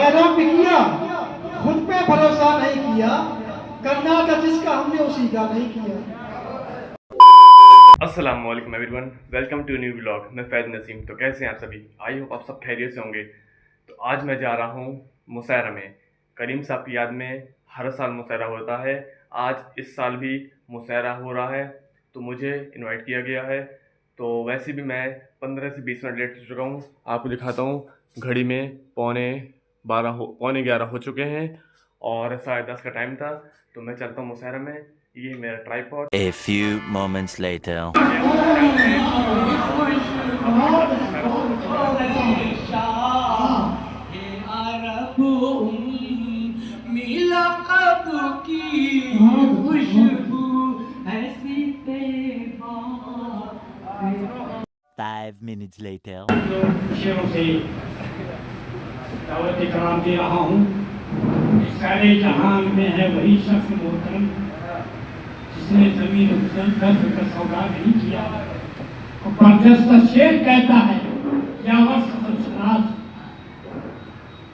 गैरों पे किया, खुद पे भरोसा नहीं किया, करना था जिसका हमने उसी का नहीं किया। अस्सलाम वालेकुम everyone, welcome to new vlog. मैं फैज नसीम। तो कैसे हैं आप सभी? आई होप आप सब खैरियत से होंगे। तो आज मैं जा रहा हूँ मुशहरा में। करीम साहब की याद में हर साल मुशहरा होता है। आज इस साल भी मुशहरा हो रहा है, तो मुझे इनवाइट किया गया है। तो वैसे भी मैं 15 से 20 मिनट लेट हो चुका हूँ। आपको दिखाता हूँ, घड़ी में पौने 11 हो चुके हैं और 10:30 का टाइम था। तो मैं चलता हूँ मुशहरा में। ये मेरा tripod. A few moments later. Five minutes later. शेरों से दावत कराम दे रहा हूँ। सारे जहान में है वही शख्स मोहतरम जिसने जमीन दर्द का सौदा नहीं किया। और बरदस्त शेर कहता है या वस्नाज,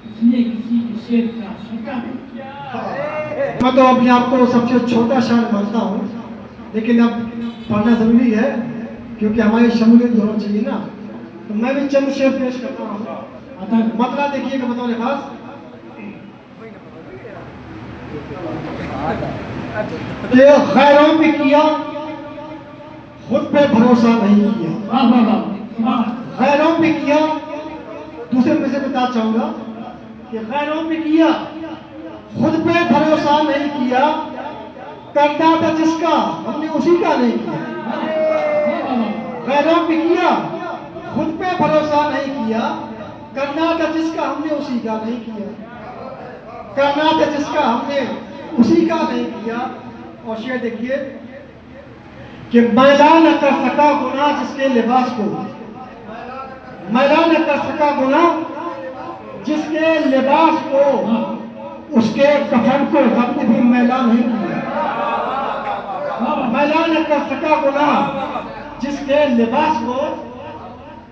इसने किसी के शेर का शका नहीं किया। मैं तो अपने आप को सबसे छोटा शायर मानता हूँ, लेकिन अब पढ़ना जरूरी है क्योंकि हमारी शमूलियत होना चाहिए ना। तो मैं भी चंद शेर पेश करता हूँ। मतलब देखिएगा, बताओ खास खैरों पे किया, खुद पे भरोसा नहीं किया। खैरों पे किया, दूसरे में से बता चाहूंगा कि खैरों पे किया, खुद पे भरोसा नहीं किया, करना था जिसका हमने उसी का नहीं किया। खैरों पे किया, खुद पे भरोसा नहीं किया, करना था जिसका हमने उसी का नहीं किया। करना था जिसका हमने उसी का नहीं किया। और शेर देखिए कि मैला न कर सका गुनाह जिसके लिबास को, मैला न कर सका गुनाह जिसके लिबास को, उसके कफन को रब ने भी मैला नहीं किया। मैला न कर सका गुनाह जिसके लिबास को,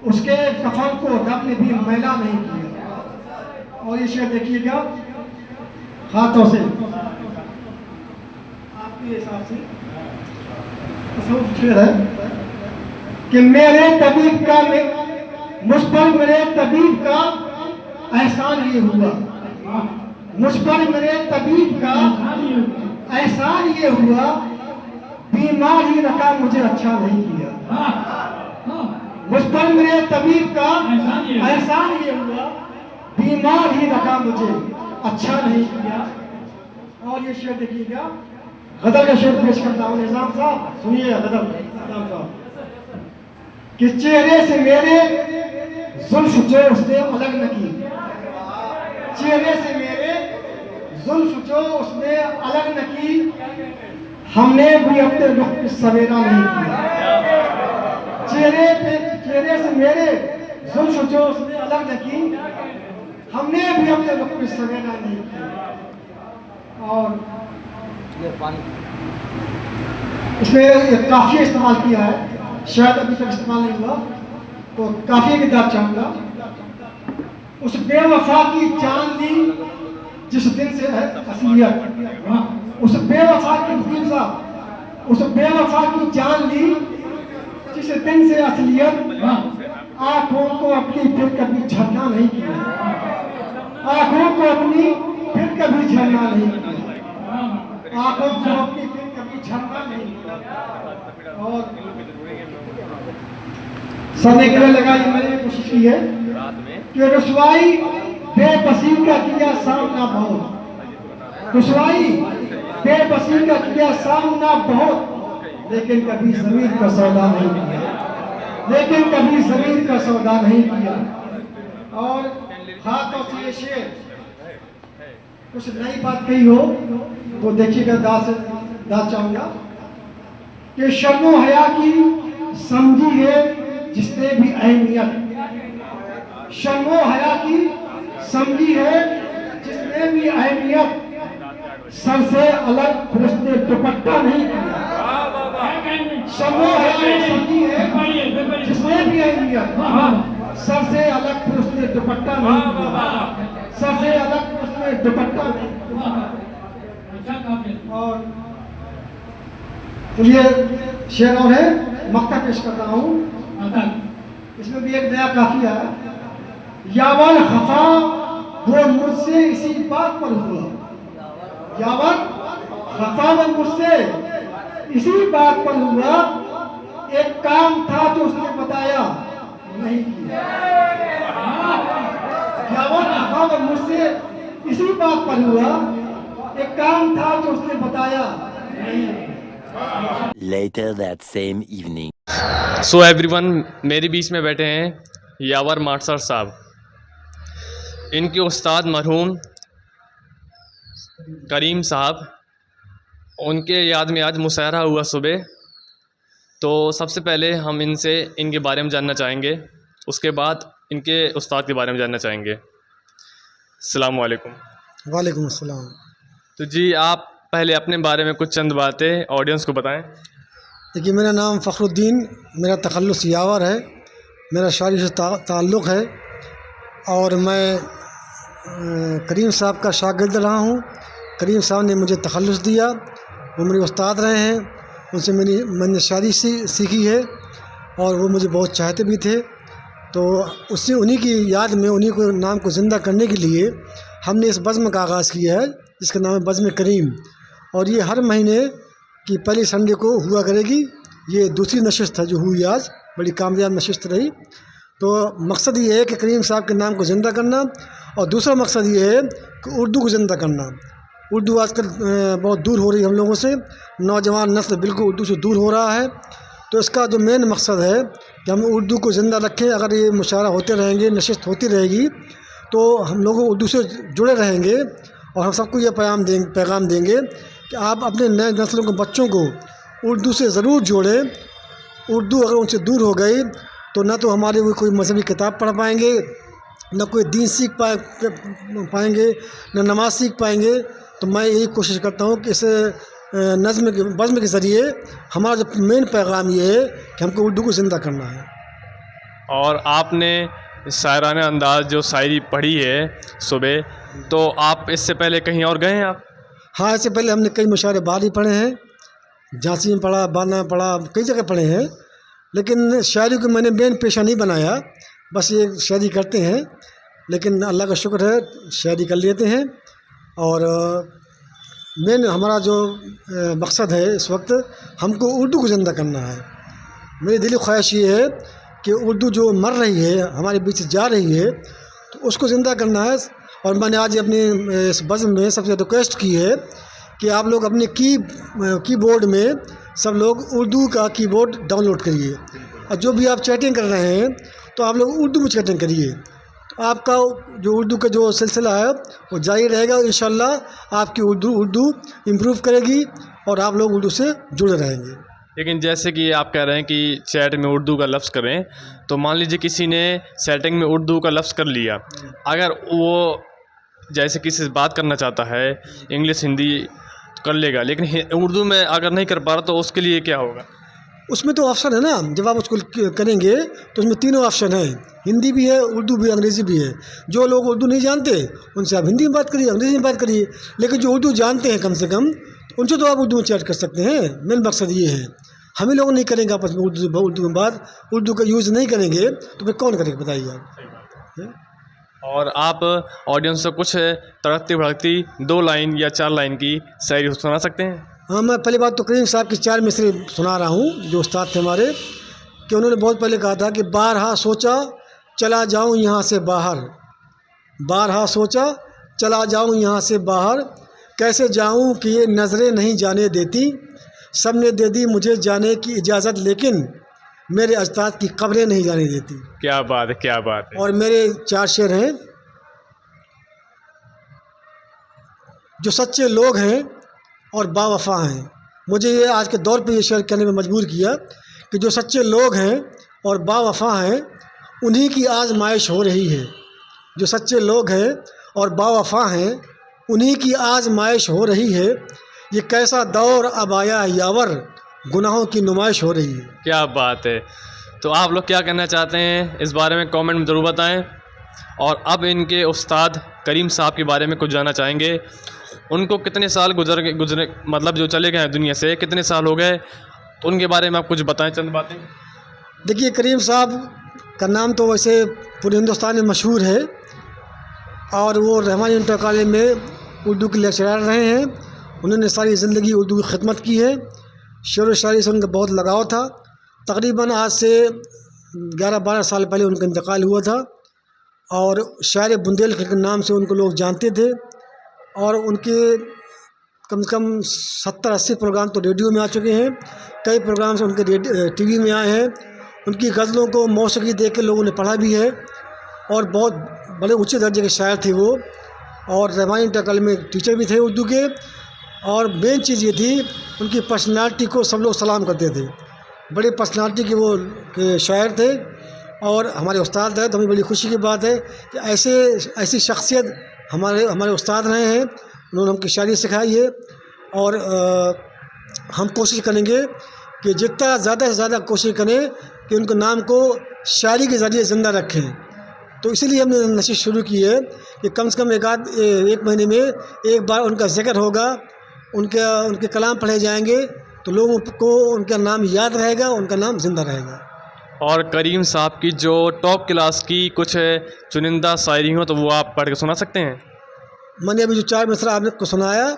उसके कफन को रब ने भी मैला नहीं किया। और ये शेर देखिएगा हाथों से आपके हिसाब से शेर है कि मेरे तबीब का मुझ पर मेरे तबीब का एहसान ये हुआ, मुझ पर मेरे तबीब का एहसान ये हुआ, बीमार ही रखा मुझे अच्छा नहीं किया। मुझ पर मेरे तबीब का एहसान ये हुआ, बीमार ही रखा मुझे अच्छा नहीं किया। और ये शेर देखिएगा, गदर का शेर पेश करता हूँ। निजाम साहब सुनिए, गदर निजाम साहब कि चेहरे से मेरे जुल्फ जो उसने अलग न की, चेहरे से मेरे जुल्फ जो उसने अलग न की, हमने भी अपने रुख पे सवेरा नहीं किया। चेहरे से मेरे जुल्फ जो उसने अलग न की, हमने भी अपने रुख पे सवेरा नहीं किया। और इसमें काफी इस्तेमाल किया है, शायद अभी तक इस्तेमाल नहीं हुआ, तो काफी की दाद चाहूंगा। उस बेवफा की जान ली जिस दिन से है असलियत, उस बेवफा की वकील साहब, उस बेवफा की जान ली जिस दिन से असलियत, आंखों को अपनी फिर कभी झरना नहीं किया, आंखों को अपनी फिर कभी झरना नहीं किया, आंखों को अपनी फिर कभी झरना नहीं किया। और समय के लिए लगाई मैंने कोशिश की है कि रसवाई बेबसी का किया सामना बहुत, रसवाई बेबसी का किया सामना बहुत, लेकिन कभी जमीन का सौदा नहीं किया, लेकिन कभी जमीन का सौदा नहीं किया। और हाथों से ये शेर कुछ नई बात कही हो तो देखिएगा, दास चाहूंगा कि शर्मो हया की समझी है जिसने भी अहमियत, शर्मो हया की समझी है जिसने भी अहमियत, सर से अलग फिर उसने दुपट्टा नहीं किया। शर्मो हया की समझी है जिसने भी अहमियत, सर से अलग फिर उसने दुपट्टा नहीं किया, सर से अलग इसमें दुपट्टा भी अच्छा काफी और चलिए शेर और है मक्ता पेश करता हूँ। आता इसमें भी एक नया काफिया है। यावल खफा वो मुझसे इसी बात पर हुआ, यावल खफा वो मुझसे इसी बात पर हुआ, एक काम था जो उसने बताया नहीं किया। यावल खफा वो मुझसे इसी बात पर हुआ, एक काम था जो उसने बताया नहीं किया। Later that same evening. So everyone, मेरे बीच में बैठे हैं यावर माटसर साहब। इनके उस्ताद मरहूम करीम साहब, उनके याद में आज मुशायरा हुआ सुबह। तो सबसे पहले हम इनसे इनके बारे में जानना चाहेंगे, उसके बाद इनके उस्ताद के बारे में जानना चाहेंगे। अस्सलाम वालेकुम। वालेकुम अस्सलाम। तो जी, आप पहले अपने बारे में कुछ चंद बातें ऑडियंस को बताएं। देखिए, मेरा नाम फ़खरुद्दीन, मेरा तखल्लुस यावर है, मेरा शायरी से ताल्लुक़ है और मैं करीम साहब का शागिर्द रहा हूँ। करीम साहब ने मुझे तखल्लुस दिया, वो मेरे उस्ताद रहे हैं, उनसे मैंने शायरी सीखी है और वो मुझे बहुत चाहते भी थे। तो उससे उन्हीं की याद में, उन्हीं को नाम को ज़िंदा करने के लिए हमने इस बज़्म का आगाज़ किया है, जिसका नाम है बज़्म करीम। और ये हर महीने की पहली संडे को हुआ करेगी। ये दूसरी नशिस्त है जो हुई आज, बड़ी कामयाब नशिस्त रही। तो मकसद ये है कि करीम साहब के नाम को ज़िंदा करना, और दूसरा मकसद ये है कि उर्दू को ज़िंदा करना। उर्दू आजकल बहुत दूर हो रही है हम लोगों से, नौजवान नस्ल बिल्कुल उर्दू से दूर हो रहा है। तो इसका जो मेन मकसद है कि हम उर्दू को ज़िंदा रखें। अगर ये मुशायरा होते रहेंगे, नशिस्त होती रहेगी, तो हम लोग उर्दू से जुड़े रहेंगे और हम सबको ये पैगाम देंगे कि आप अपने नए नस्लों के बच्चों को उर्दू से ज़रूर जोड़ें। उर्दू अगर उनसे दूर हो गई तो ना तो हमारे वो कोई मजहबी किताब पढ़ पाएंगे, न कोई दीन सीख पाएंगे, न नमाज सीख पाएंगे। तो मैं यही कोशिश करता हूँ कि इस बज़्म के ज़रिए हमारा जो मेन पैगाम ये है कि हमको उर्दू को ज़िंदा करना है। और आपने शायराना अंदाज़ जो शायरी पढ़ी है सुबह, तो आप इससे पहले कहीं और गए हैं आप? हाँ, इससे पहले हमने कई मुशायरे बाहर ही पढ़े हैं, झांसी में पढ़ा, बांदा में पढ़ा, कई जगह पढ़े हैं। लेकिन शायरी को मैंने मेन पेशा नहीं बनाया, बस ये शायरी करते हैं। लेकिन अल्लाह का शुक्र है, शायरी कर लेते हैं। और मेन हमारा जो मकसद है इस वक्त, हमको उर्दू को ज़िंदा करना है। मेरी दिली ख्वाहिश ये है कि उर्दू जो मर रही है, हमारे बीच से जा रही है, तो उसको ज़िंदा करना है। और मैंने आज अपने इस बज़्म में सबसे रिक्वेस्ट की है कि आप लोग अपने कीबोर्ड में सब लोग उर्दू का कीबोर्ड डाउनलोड करिए, और जो भी आप चैटिंग कर रहे हैं तो आप लोग उर्दू में चैटिंग करिए। तो आपका जो उर्दू का जो सिलसिला है वो जारी रहेगा। इंशाल्लाह आपकी उर्दू इम्प्रूव करेगी और आप लोग उर्दू से जुड़े रहेंगे। लेकिन जैसे कि आप कह रहे हैं कि चैट में उर्दू का लफ्ज़ करें, तो मान लीजिए किसी ने चैटिंग में उर्दू का लफ्ज़ कर लिया, अगर वो जैसे किसी से बात करना चाहता है, इंग्लिश हिंदी कर लेगा, लेकिन उर्दू में अगर नहीं कर पा रहा, तो उसके लिए क्या होगा? उसमें तो ऑप्शन है ना, जब आप उसको करेंगे तो उसमें तीनों ऑप्शन है, हिंदी भी है, उर्दू भी है, अंग्रेज़ी भी है। जो लोग उर्दू नहीं जानते उनसे आप हिंदी में बात करिए, अंग्रेज़ी में बात करिए। लेकिन जो उर्दू जानते हैं कम से कम, तो उनसे तो आप उर्दू में चैट कर सकते हैं। मेन मकसद ये है, हम ही लोग नहीं करेंगे आपस में उर्दू में बात, उर्दू का यूज़ नहीं करेंगे तो फिर कौन करेगा, बताइए आप। और आप ऑडियंस से कुछ तड़कती भड़कती 2 लाइन या 4 लाइन की शायरी सुना सकते हैं? हाँ, मैं पहली बात तो करीम साहब की 4 मिसरे सुना रहा हूँ, जो उस्ताद थे हमारे, कि उन्होंने बहुत पहले कहा था कि बारहा सोचा चला जाऊँ यहाँ से बाहर, बारहा सोचा चला जाऊँ यहाँ से बाहर, कैसे जाऊँ कि ये नज़रें नहीं जाने देती, सब ने दे दी मुझे जाने की इजाज़त, लेकिन मेरे अजदाद की कब्रें नहीं जाने देती। क्या बात है, क्या बात है। और मेरे 4 शेर हैं। जो सच्चे लोग हैं और बावफा हैं, मुझे ये आज के दौर पे ये शेर कहने में मजबूर किया कि जो सच्चे लोग हैं और बावफा हैं, उन्हीं की आजमाइश हो रही है। जो सच्चे लोग हैं और बावफा हैं, उन्हीं की आजमाइश हो रही है। ये कैसा दौर अब आया यावर, गुनाहों की नुमाइश हो रही है। क्या बात है। तो आप लोग क्या कहना चाहते हैं इस बारे में कमेंट में ज़रूर बताएं। और अब इनके उस्ताद करीम साहब के बारे में कुछ जानना चाहेंगे। उनको कितने साल गुजरे मतलब जो चले गए हैं दुनिया से, कितने साल हो गए, तो उनके बारे में आप कुछ बताएं चंद बातें। देखिए, करीम साहब का नाम तो वैसे पूरे हिंदुस्तान में मशहूर है और वो रहमानी इंटर कॉलेज में उर्दू के लेक्चरर रहे हैं। उन्होंने सारी ज़िंदगी उर्दू की खिदमत की है। शेर व शायरी से उनका बहुत लगाव था। तकरीबन आज से 11-12 साल पहले उनका इंतकाल हुआ था और शायर बुंदेल के नाम से उनको लोग जानते थे और उनके कम से कम 70-80 प्रोग्राम तो रेडियो में आ चुके हैं। कई प्रोग्राम से उनके टीवी में आए हैं। उनकी गज़लों को मौसीकी देख के लोगों ने पढ़ा भी है और बहुत बड़े ऊंचे दर्जे के शायर थे वो। और रहमानी इंटर कॉलेज में टीचर भी थे उर्दू के। और मेन चीज़ ये थी, उनकी पर्सनालिटी को सब लोग सलाम करते थे। बड़े पर्सनालिटी के वो के शायर थे और हमारे उस्ताद हैं। तो हमें बड़ी खुशी की बात है कि ऐसी शख्सियत हमारे उस्ताद रहे हैं। उन्होंने हमको शायरी सिखाई है और हम कोशिश करेंगे कि जितना ज़्यादा से ज़्यादा कोशिश करें कि उनके नाम को शायरी के ज़रिए ज़िंदा रखें। तो इसीलिए हमने नशिश शुरू की है कि कम से कम एक महीने में एक बार उनका ज़िक्र होगा, उनके कलाम पढ़े जाएंगे तो लोगों को उनका नाम याद रहेगा, उनका नाम ज़िंदा रहेगा। और करीम साहब की जो टॉप क्लास की कुछ चुनिंदा शायरी हो तो वो आप पढ़ के सुना सकते हैं। मैंने अभी जो 4 मिसरा आपको सुनाया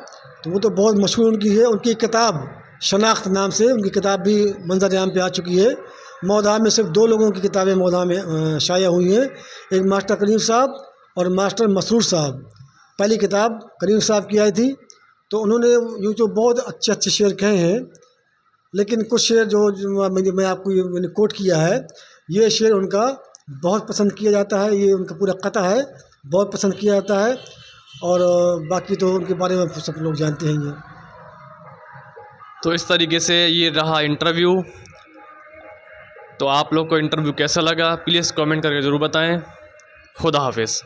तो वो तो बहुत मशहूर उनकी है। उनकी किताब शनाख्त नाम से उनकी किताब भी मंजर आम पे आ चुकी है। मौधा में सिर्फ 2 लोगों की किताबें मौधा में शाया हुई हैं, एक मास्टर करीम साहब और मास्टर मसरूर साहब। पहली किताब करीम साहब की आई थी तो उन्होंने यूँ तो बहुत अच्छे शेर कहे हैं, लेकिन कुछ शेर जो मैं आपको मैंने कोट किया है, ये शेर उनका बहुत पसंद किया जाता है। ये उनका पूरा कथा है, बहुत पसंद किया जाता है और बाकी तो उनके बारे में सब लोग जानते हैं ये। तो इस तरीके से ये रहा इंटरव्यू। तो आप लोग को इंटरव्यू कैसा लगा प्लीज़ कमेंट करके ज़रूर बताएं। खुदा हाफिज़।